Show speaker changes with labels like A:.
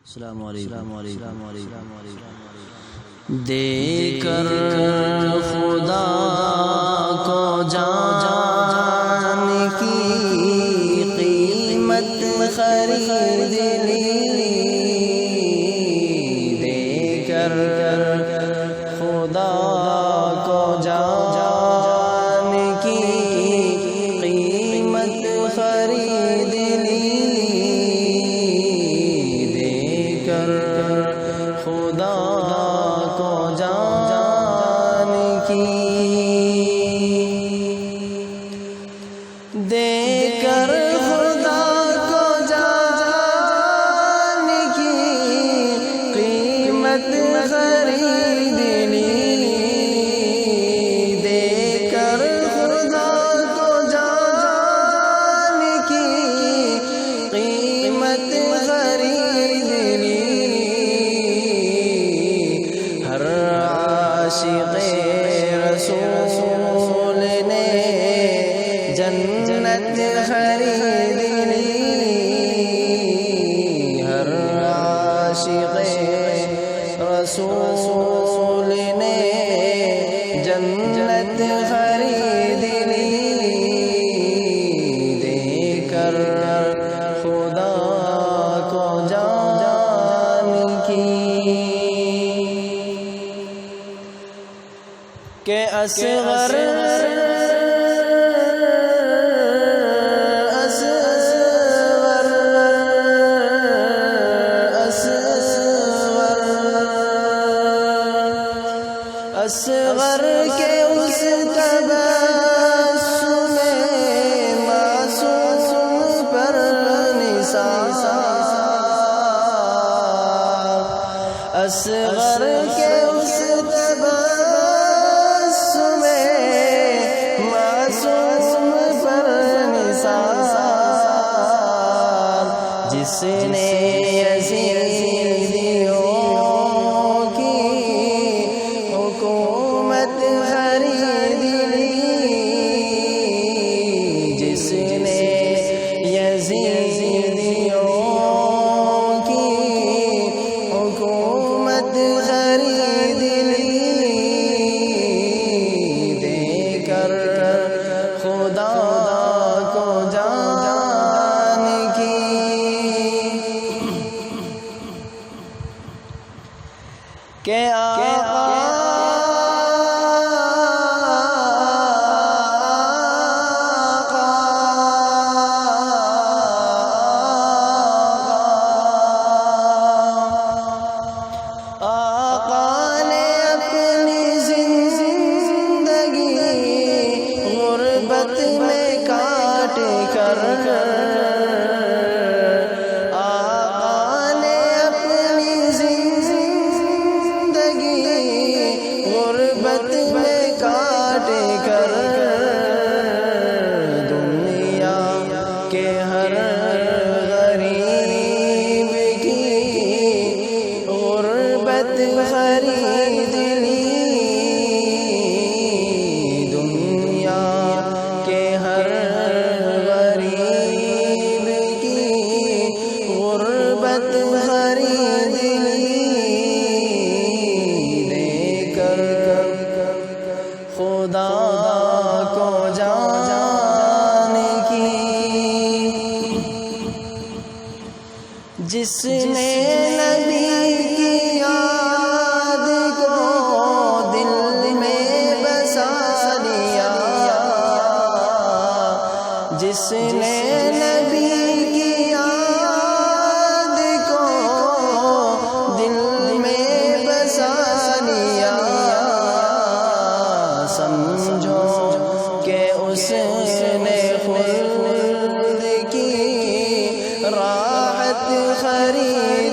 A: السلام علیکم دے کر خدا کو جان کی قیمت خرید لی، دے کر خدا کو جان کی قیمت خرید لی، دے کر خدا کو جان کی، دے کر خدا کو جان کی قیمت خرید لی، دے کر خدا کو جان کی قیمت خرید لی، ہر عاشق رسول نے جنت خرید لی، ہر عاشق رسول نے جنت خرید لی، دے کر خدا کو جان کی، کہ اصغر اصغر کے اس تبسم معصوم پر نثار، اصغر کے اس تبسم معصوم پر نثار، جس نے یزیدیوں کی حکومت خرید لی، جس نے یزیدیوں کی حکومت خرید لی، دے کر خدا کو جان کی، کہ غربت میں کاٹ کر آقا نے اپنی زندگی غربت میں کاٹ کر دنیا کے ہر غریب کی غربت خرید لی، ہر غریب کی غربت خرید لی، دے کر خدا کو جان کی، جس نے نبی کی یاد کو دل میں بسا لیا، جس نے نبی کی یاد کو دل میں بسا لیا، سمجھو کہ اس نے خلد کی راحت خرید